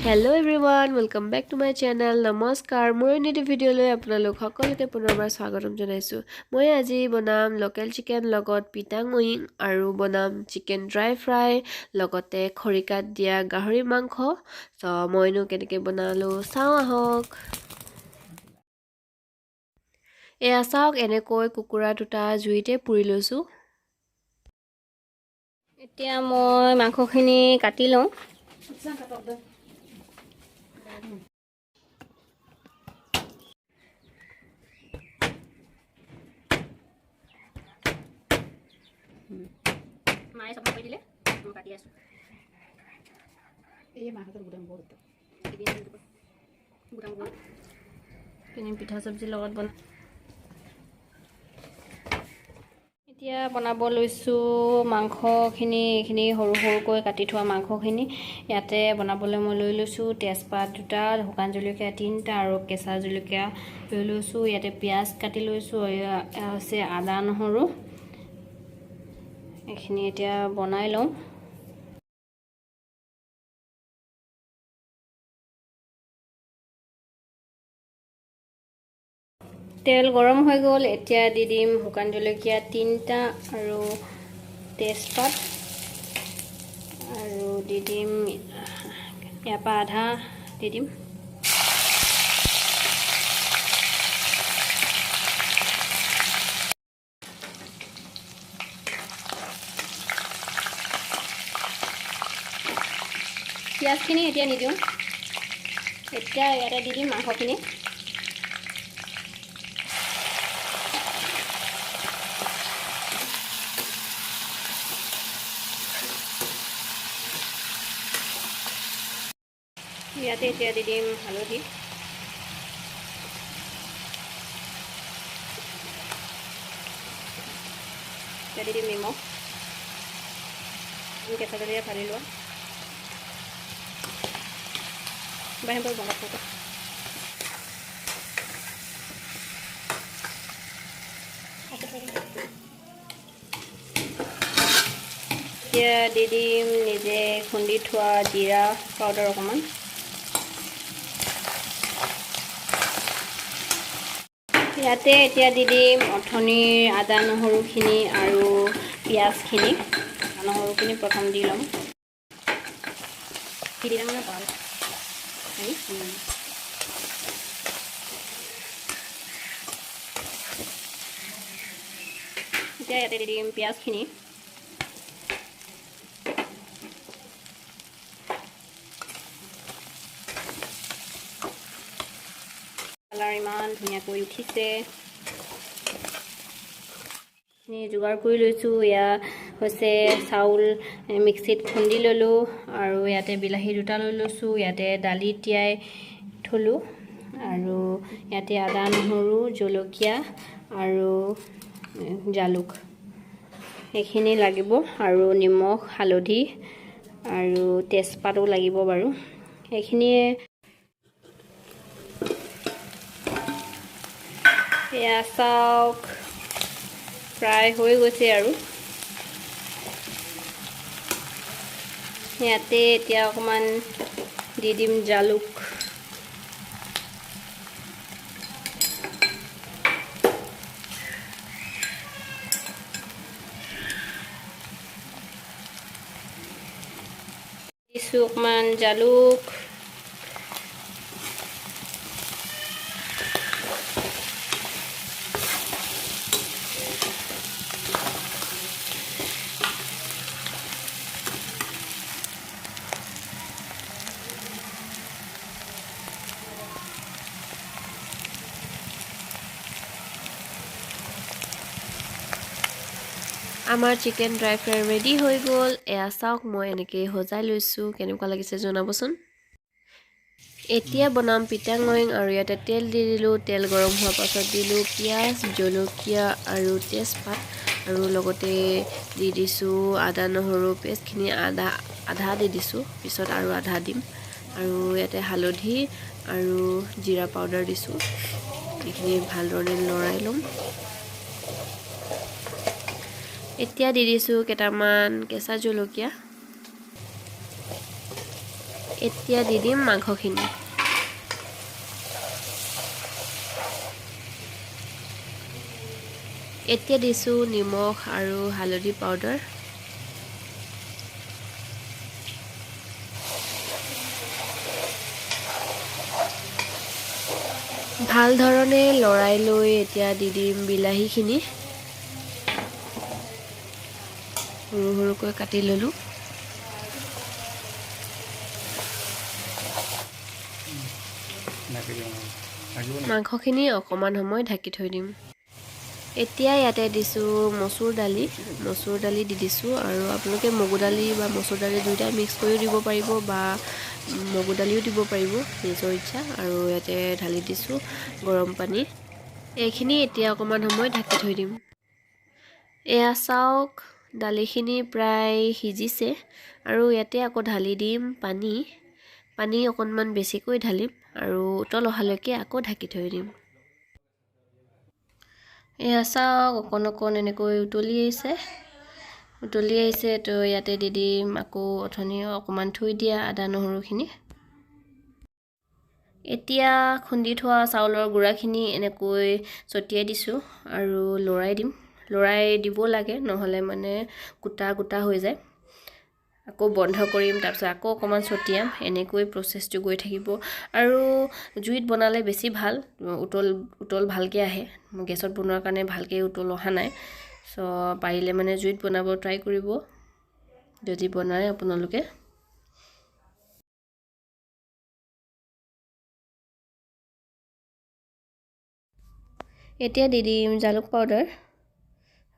Hello everyone, welcome back to my channel. Namaskar. Moi new video লৈ আপোনালোক সকলোকে পুনৰবাৰ স্বাগতম জনাইছো। মই আজি বনাম লোকেল চিকেন লগত পিটাং ওয়িং আৰু বনাম চিকেন ড্ৰাই ফ্ৰাই লগতে খৰিকাত দিয়া গাহৰি মাংস। সো মইনো কেনেকৈ বনালো চাও আহক। এয়া চাওক এনেকৈ কুকুৰা দুটা জুইতে পুৰি লৈছো। এতিয়া মই মাংসখিনি কাটি লওঁ। মায়ে চব কৰি দিলে মই কাটি আছো। এই মাংসৰ গুদাম বহুত পিঠা চব্জিৰ লগত বনাই এতিয়া বনাব লৈছো মাংসখিনি। এইখিনি সৰু সৰুকৈ কাটি থোৱা মাংসখিনি ইয়াতে বনাবলৈ মই লৈ লৈছো। তেজপাত দুটা, শুকান জলকীয়া 3টা আৰু কেঁচা জলকীয়া লৈ লৈছো। ইয়াতে পিঁয়াজ কাটি লৈছো, আছে আদা নহৰু। এইখিনি এতিয়া বনাই লওঁ। তেল গৰম হৈ গ'ল। এতিয়া দি দিম শুকান জলকীয়া 3টা আৰু তেজপাত আৰু দি দিম ইয়াৰ পৰা আধা দি দিম। পিঁয়াজখিনি এতিয়া নিদিওঁ। এতিয়া ইয়াতে দি দিম মাংসখিনি। ইয়াতে এতিয়া দি দিম হালধি, এতিয়া দি দিম নিমখ, কেঁচা জলকীয়া ফালি লোৱা বাহিৰ পৰা বনাব। এতিয়া দি দিম নিজে খুন্দি থোৱা জিৰা পাউডাৰ অকণমান। ইয়াতে এতিয়া দি দিম অথনিৰ আদা নহৰুখিনি আৰু পিঁয়াজখিনি। আদা নহৰুখিনি প্ৰথম দি ল'ম। এতিয়া ইয়াতে দি দিম পিঁয়াজখিনি। কালাৰ ইমান ধুনীয়াকৈ উঠিছে। যোগাৰ কৰি লৈছোঁ। এয়া হৈছে চাউল মিক্সিত খুন্দি ল'লোঁ আৰু ইয়াতে বিলাহী দুটা লৈ লৈছোঁ। ইয়াতে দালি তিয়াই থলোঁ আৰু ইয়াতে আদা নহৰু জলকীয়া আৰু জালুক এইখিনি লাগিব আৰু নিমখ হালধি আৰু তেজপাতো লাগিব বাৰু। এইখিনিয়ে এয়া চাওক ফ্ৰাই হৈ গৈছে আৰু ইয়াতে এতিয়া অকণমান দি দিম জালুক। দিছোঁ অকণমান জালুক। আমাৰ চিকেন ড্ৰাই ফ্ৰাই ৰেডি হৈ গ'ল। এয়া চাওক মই এনেকৈ সজাই লৈছোঁ। কেনেকুৱা লাগিছে জনাবচোন। এতিয়া বনাম পিটাং ওয়িং আৰু ইয়াতে তেল দি দিলোঁ। তেল গৰম হোৱাৰ পাছত দিলোঁ পিঁয়াজ জলকীয়া আৰু তেজপাত আৰু লগতে দি দিছোঁ আদা নহৰু পেষ্টখিনি। আধা দি দিছোঁ, পিছত আৰু আধা দিম। আৰু ইয়াতে হালধি আৰু জিৰা পাউডাৰ দিছোঁ। এইখিনি ভালদৰে লৰাই ল'ম। এতিয়া দি দিছোঁ কেইটামান কেঁচা জলকীয়া। এতিয়া দি দিম মাংসখিনি। এতিয়া দিছোঁ নিমখ আৰু হালধি পাউডাৰ। ভাল ধৰণে লৰাই লৈ এতিয়া দি দিম বিলাহীখিনি। সৰু সৰুকৈ কাটি ল'লোঁ। মাংসখিনি অকণমান সময় ঢাকি থৈ দিম। এতিয়া ইয়াতে দিছোঁ মচুৰ দালি দি দিছোঁ আৰু আপোনালোকে মগু দালি বা মচুৰ দালি দুয়োটাই মিক্স কৰিও দিব পাৰিব বা মগু দালিও দিব পাৰিব নিজৰ ইচ্ছা। আৰু ইয়াতে ঢালি দিছোঁ গৰম পানী। এইখিনি এতিয়া অকণমান সময় ঢাকি থৈ দিম। এয়া চাওক দালিখিনি প্ৰায় সিজিছে আৰু ইয়াতে আকৌ ঢালি দিম পানী অকণমান বেছিকৈ ঢালিম আৰু উতল অহালৈকে আকৌ ঢাকি থৈ দিম। এয়া চাওক অকণ এনেকৈ উতলি আহিছে তো ইয়াতে দি দিম আকৌ অথনি অকণমান থৈ দিয়া আদা নহৰুখিনি। এতিয়া খুন্দি থোৱা চাউলৰ গুড়াখিনি এনেকৈ ছটিয়াই দিছোঁ আৰু লৰাই দিব লাগে, নহ'লে মানে গোটা হৈ যায়। আকৌ বন্ধ কৰিম, তাৰপিছত আকৌ অকণমান ছটিয়াম, এনেকৈ প্ৰচেছটো গৈ থাকিব। আৰু জুইত বনালে বেছি ভাল, উতল ভালকৈ আহে। গেছত বনোৱাৰ কাৰণে ভালকৈ উতল অহা নাই। চ' পাৰিলে মানে জুইত বনাব ট্ৰাই কৰিব যদি বনায় আপোনালোকে। এতিয়া দি দিম জালুক পাউডাৰ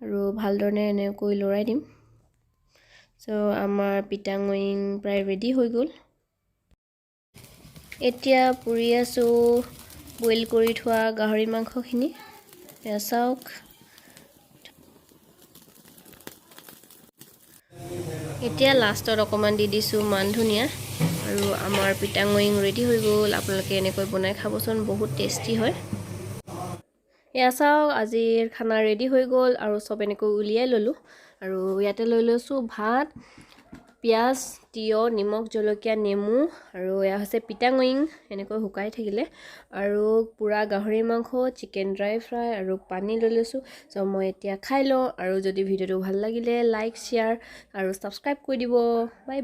আৰু ভালদৰে এনেকৈ লৰাই দিম। চ' আমাৰ পিটাং অয়িং প্ৰায় ৰেডি হৈ গ'ল। এতিয়া পুৰি আছোঁ বইল কৰি থোৱা গাহৰি মাংসখিনি। এয়া চাওক। এতিয়া লাষ্টত অকণমান দি দিছোঁ মান ধনিয়া আৰু আমাৰ পিটাং অয়িং ৰেডি হৈ গ'ল। আপোনালোকে এনেকৈ বনাই খাবচোন, বহুত টেষ্টি হয়। এয়া চাওক আজিৰ খানা ৰেডি হৈ গ'ল আৰু চব এনেকৈ উলিয়াই ল'লোঁ। আৰু ইয়াতে লৈ লৈছোঁ ভাত, পিঁয়াজ, তিয়ঁহ, নিমখ, জলকীয়া, নেমু আৰু এয়া হৈছে পিটাং অয়িং এনেকৈ শুকাই থাকিলে আৰু পুৰা গাহৰি মাংস, চিকেন ড্ৰাই ফ্ৰাই আৰু পানী লৈ লৈছোঁ। চ' মই এতিয়া খাই লওঁ আৰু যদি ভিডিঅ'টো ভাল লাগিলে লাইক, শ্বেয়াৰ আৰু ছাবস্ক্ৰাইব কৰি দিব। Bye bye.